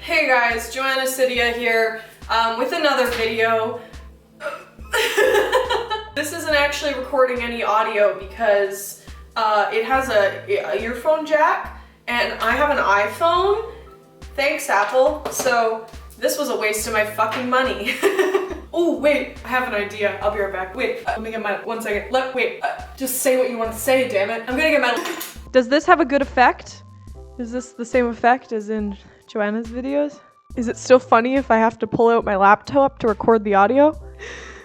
Hey guys, Joanna Cydia here with another video. This isn't actually recording any audio because it has a earphone jack and I have an iPhone. Thanks, Apple. So this was a waste of my fucking money. Oh, wait, I have an idea. I'll be right back. Wait, let me get my, 1 second. Just say what you want to say, damn it. I'm gonna get my... Does this have a good effect? Is this the same effect as in Joanna's videos? Is it still funny if I have to pull out my laptop to record the audio?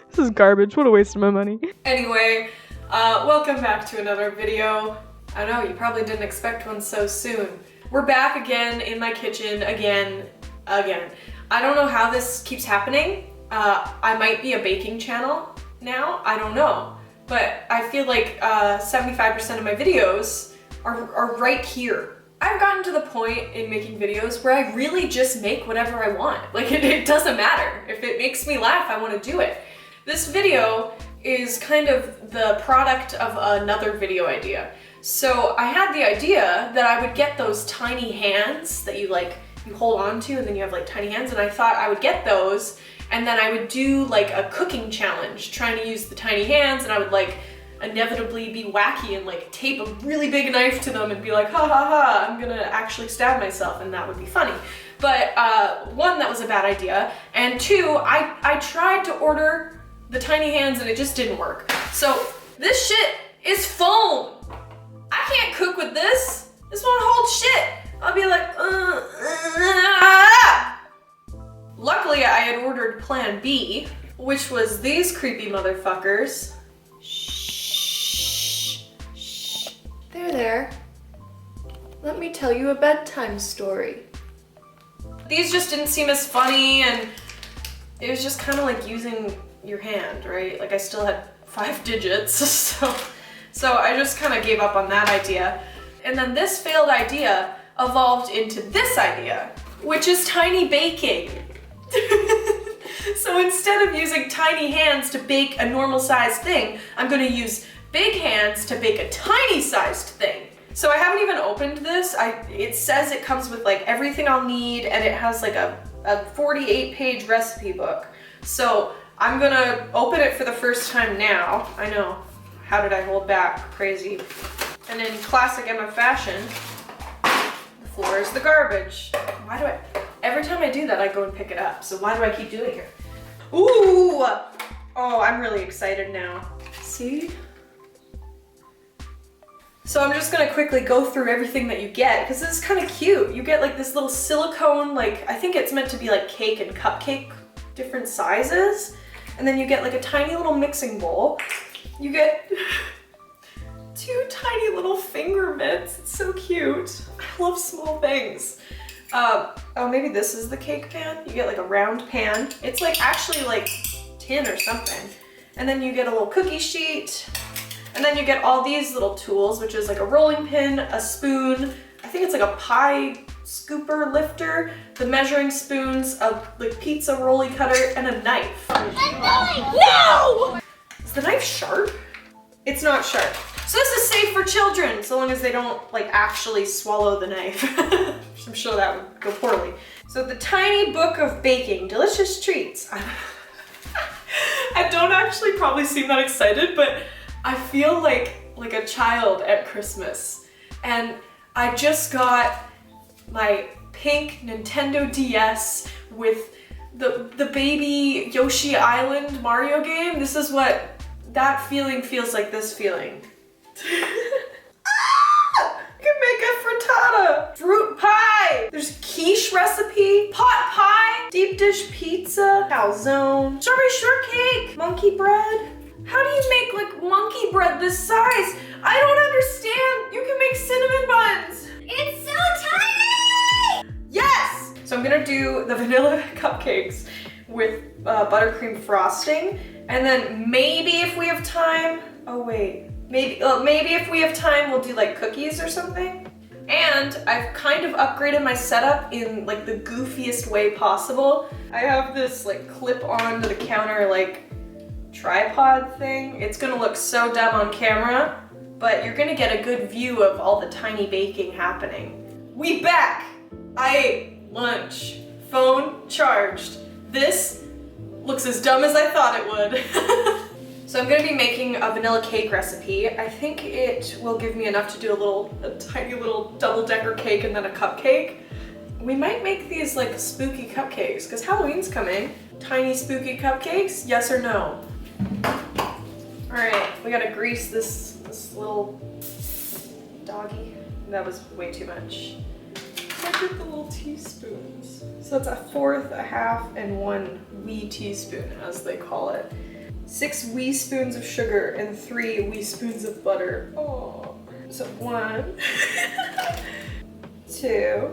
This is garbage. What a waste of my money. Anyway, welcome back to another video. I know, you probably didn't expect one so soon. We're back again in my kitchen, again. I don't know how this keeps happening. I might be a baking channel now, I don't know. But I feel like 75% of my videos are right here. I've gotten to the point in making videos where I really just make whatever I want. Like, it doesn't matter. If it makes me laugh, I want to do it. This video is kind of the product of another video idea. So I had the idea that I would get those tiny hands that you hold on to and then you have like tiny hands, and I thought I would get those and then I would do like a cooking challenge trying to use the tiny hands, and I would like inevitably be wacky and like tape a really big knife to them and be like, ha ha ha, I'm gonna actually stab myself, and that would be funny. But one, that was a bad idea, and two, I tried to order the tiny hands and it just didn't work. So this shit is foam. I can't cook with this. This won't hold shit. I'll be like, Luckily, I had ordered Plan B, which was these creepy motherfuckers. There. Let me tell you a bedtime story. These just didn't seem as funny, and it was just kind of like using your hand, right? Like I still had 5 digits, so I just kind of gave up on that idea. And then this failed idea evolved into this idea, which is tiny baking. So instead of using tiny hands to bake a normal sized thing, I'm gonna use big hands to bake a tiny sized thing. So I haven't even opened this. It says it comes with like everything I'll need, and it has like a 48-page recipe book. So I'm gonna open it for the first time now. I know, how did I hold back? Crazy. And in classic Emma fashion, the floor is the garbage. Why do every time I do that, I go and pick it up. So why do I keep doing it? Ooh! Oh, I'm really excited now. See? So I'm just gonna quickly go through everything that you get, because this is kind of cute. You get like this little silicone, like, I think it's meant to be like cake and cupcake, different sizes. And then you get like a tiny little mixing bowl. You get 2 tiny little finger mitts. It's so cute. I love small things. Oh, maybe this is the cake pan. You get like a round pan. It's like actually like tin or something. And then you get a little cookie sheet. And then you get all these little tools, which is like a rolling pin, a spoon, I think it's like a pie scooper lifter, the measuring spoons, a like pizza rolly cutter, and a knife. No! Is the knife sharp? It's not sharp. So this is safe for children, so long as they don't like actually swallow the knife. I'm sure that would go poorly. So the tiny book of baking, delicious treats. I don't actually probably seem that excited, but I feel like a child at Christmas. And I just got my pink Nintendo DS with the baby Yoshi Island Mario game. This is what that feeling feels like, this feeling. You can make a frittata, fruit pie, there's quiche recipe, pot pie, deep dish pizza, calzone, strawberry shortcake, monkey bread. How do you make like monkey bread this size? I don't understand. You can make cinnamon buns. It's so tiny! Yes! So I'm gonna do the vanilla cupcakes with buttercream frosting. And then maybe if we have time, maybe if we have time, we'll do like cookies or something. And I've kind of upgraded my setup in like the goofiest way possible. I have this like clip on to the counter like tripod thing. It's gonna look so dumb on camera, but you're gonna get a good view of all the tiny baking happening. We back! I ate lunch phone charged. This looks as dumb as I thought it would. So I'm gonna be making a vanilla cake recipe. I think it will give me enough to do a tiny little double-decker cake and then a cupcake. We might make these like spooky cupcakes because Halloween's coming. Tiny spooky cupcakes, yes or no? All right, we gotta grease this little doggy. That was way too much. Look at the little teaspoons. So it's a fourth, a half, and 1 wee teaspoon, as they call it. 6 wee spoons of sugar and 3 wee spoons of butter. Oh, so 1, 2,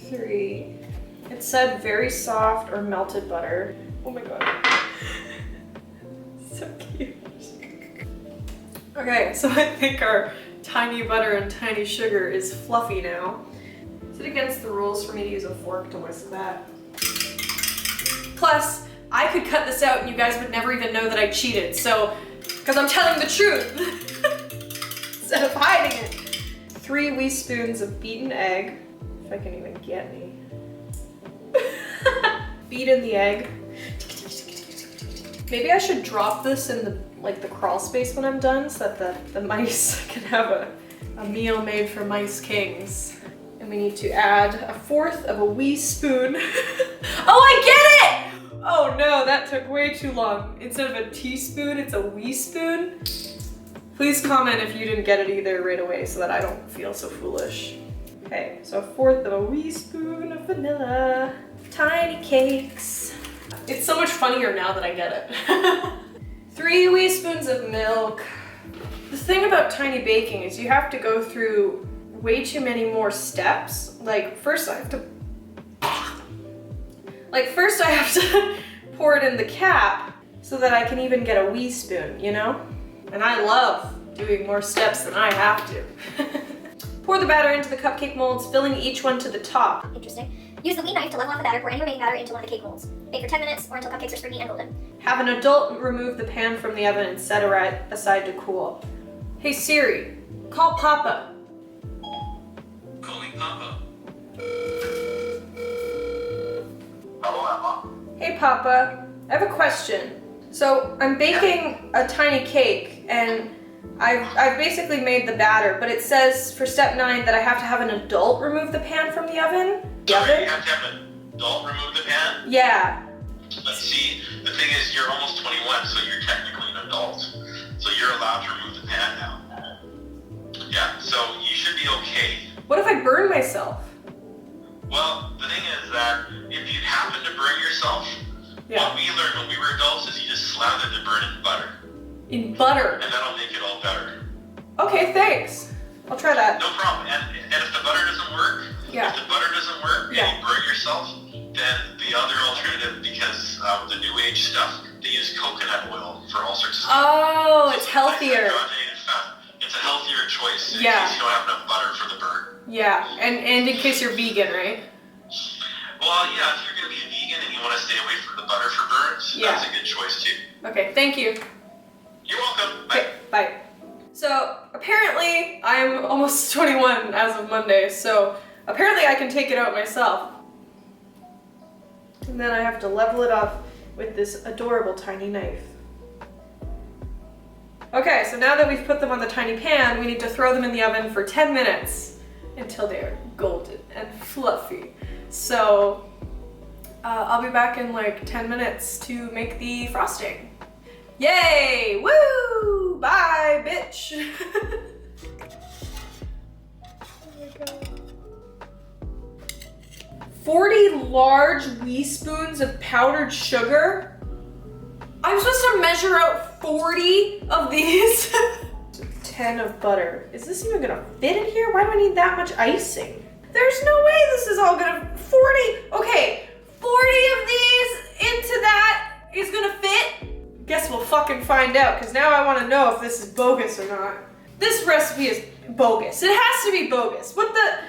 3. It said very soft or melted butter. Oh my god. So cute. Okay, so I think our tiny butter and tiny sugar is fluffy now. Is it against the rules for me to use a fork to whisk that? Plus, I could cut this out and you guys would never even know that I cheated, so, because I'm telling the truth instead of hiding it. 3 wee spoons of beaten egg, if I can even get any. Beat in the egg. Maybe I should drop this in the crawl space when I'm done so that the mice can have a meal made for mice kings. And we need to add a fourth of a wee spoon. Oh, I get it! Oh no, that took way too long. Instead of a teaspoon, it's a wee spoon. Please comment if you didn't get it either right away so that I don't feel so foolish. Okay, so a fourth of a wee spoon of vanilla. Tiny cakes. It's so much funnier now that I get it. 3 wee spoons of milk. The thing about tiny baking is you have to go through way too many more steps. Like first I have to pour it in the cap so that I can even get a wee spoon, you know? And I love doing more steps than I have to. Pour the batter into the cupcake molds, filling each one to the top. Interesting. Use the wee knife to level off the batter. Pour any remaining batter into one of the cake molds. Bake for 10 minutes or until cupcakes are springy and golden. Have an adult remove the pan from the oven and set it aside to cool. Hey Siri, call Papa. Calling Papa. Hello, Emma. Hey Papa, I have a question. So I'm baking a tiny cake and I've basically made the batter, but it says for step 9 that I have to have an adult remove the pan from the oven. Sorry, you have to have an adult remove the pan? Yeah. Let's see, the thing is you're almost 21, so you're technically an adult. So you're allowed to remove the pan now. Yeah, so you should be okay. What if I burn myself? Well, the thing is that if you happen to burn yourself, what we learned when we were adults is you just slather the burn in butter. In butter? And that'll make it all better. Okay, thanks. I'll try that. No problem. And if the butter doesn't work, and you burn yourself, then the other alternative, because of the new age stuff, they use coconut oil for all sorts of stuff. Oh, So it's healthier. It's a healthier choice in Yeah. case you don't have enough butter for the burn. Yeah, and in case you're vegan, right? Well, yeah, if you're going to be a vegan and you want to stay away from the butter for burns, Yeah. that's a good choice too. Okay, thank you. You're welcome. Bye. Okay, bye. So apparently I'm almost 21 as of Monday, so apparently I can take it out myself. And then I have to level it up with this adorable tiny knife. Okay, so now that we've put them on the tiny pan, we need to throw them in the oven for 10 minutes until they are golden and fluffy. So I'll be back in like 10 minutes to make the frosting. Yay! Woo! Bye, bitch! Oh my god. 40 large wee spoons of powdered sugar? I'm supposed to measure out 40 of these? 10 of butter. Is this even gonna fit in here? Why do I need that much icing? There's no way this is all gonna, 40, okay, 40 of these into that is gonna fit? Guess we'll fucking find out, because now I want to know if this is bogus or not. This recipe is bogus. It has to be bogus. What the?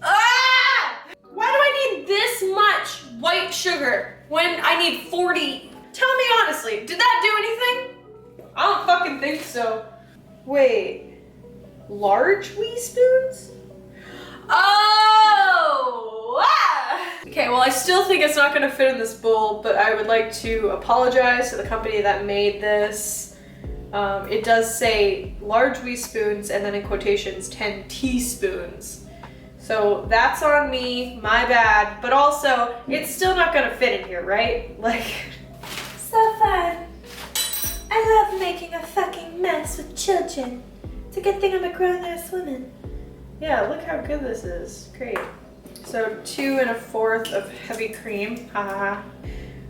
Ah! Why do I need this much white sugar when I need 40? Tell me honestly, did that do anything? I don't fucking think so. Wait, large wee spoons? Oh! Okay, well I still think it's not gonna fit in this bowl, but I would like to apologize to the company that made this. It does say large wee spoons and then in quotations 10 teaspoons. So that's on me, my bad, but also it's still not gonna fit in here, right? Like, so fun. I love making a fucking mess with children. It's a good thing I'm a grown-ass woman. Yeah, look how good this is. Great. So 2 1/4 of heavy cream. Haha.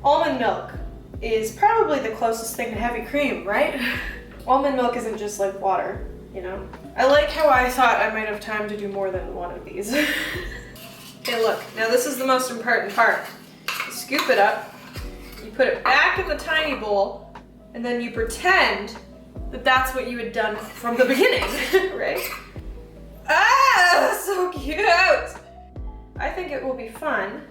Almond milk is probably the closest thing to heavy cream, right? Almond milk isn't just like water, you know? I like how I thought I might have time to do more than one of these. Okay, look, now this is the most important part. You scoop it up, you put it back in the tiny bowl, and then you pretend that that's what you had done from the beginning, right? Ah, so cute! I think it will be fun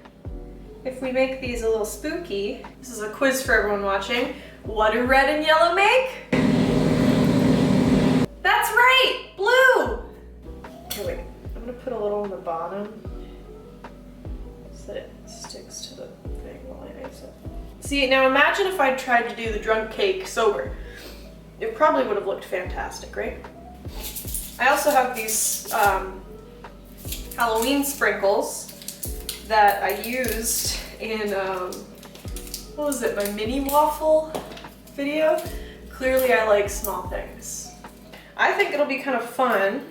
if we make these a little spooky. This is a quiz for everyone watching. What do red and yellow make? That's right, blue! Okay, wait, I'm gonna put a little on the bottom so that it sticks to the thing while I ice it. See, now imagine if I'd tried to do the drunk cake sober. It probably would have looked fantastic, right? I also have these Halloween sprinkles that I used in, what was it, my mini waffle video? Clearly I like small things. I think it'll be kind of fun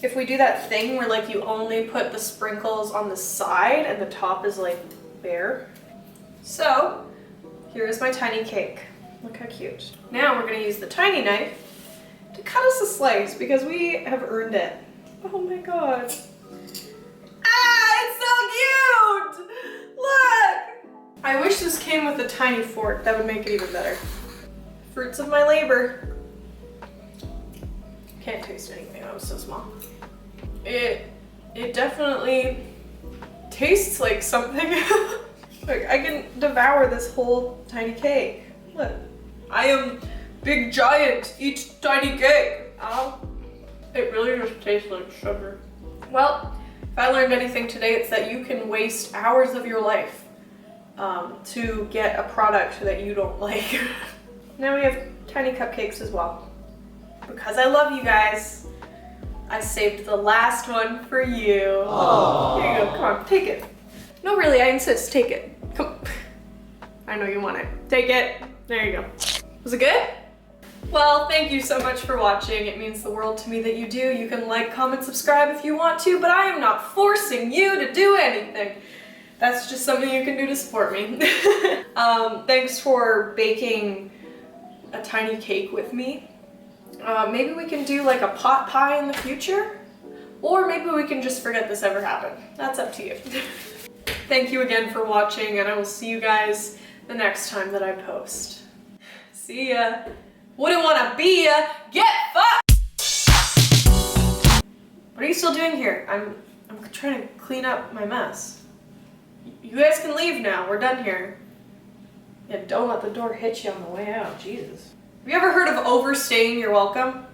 if we do that thing where like you only put the sprinkles on the side and the top is like bare. So, here's my tiny cake. Look how cute. Now we're gonna use the tiny knife to cut us a slice because we have earned it. Oh my god. Ah, it's so cute! Look! I wish this came with a tiny fork. That would make it even better. Fruits of my labor. Can't taste anything, that was so small. It definitely tastes like something. Look, I can devour this whole tiny cake. Look, I am big giant, eat tiny cake. Ow. It really just tastes like sugar. Well, if I learned anything today, it's that you can waste hours of your life to get a product that you don't like. Now we have tiny cupcakes as well. Because I love you guys, I saved the last one for you. Aww. Here you go, come on, take it. No, really, I insist, take it. Come. I know you want it. Take it. There you go. Was it good? Well, thank you so much for watching. It means the world to me that you do. You can like, comment, subscribe if you want to, but I am not forcing you to do anything. That's just something you can do to support me. Thanks for baking a tiny cake with me. Maybe we can do like a pot pie in the future, or maybe we can just forget this ever happened. That's up to you. Thank you again for watching, and I will see you guys the next time that I post. See ya. Wouldn't wanna be ya. Get fucked! What are you still doing here? I'm trying to clean up my mess. You guys can leave now. We're done here. Yeah, don't let the door hit you on the way out. Jesus. Have you ever heard of overstaying your welcome?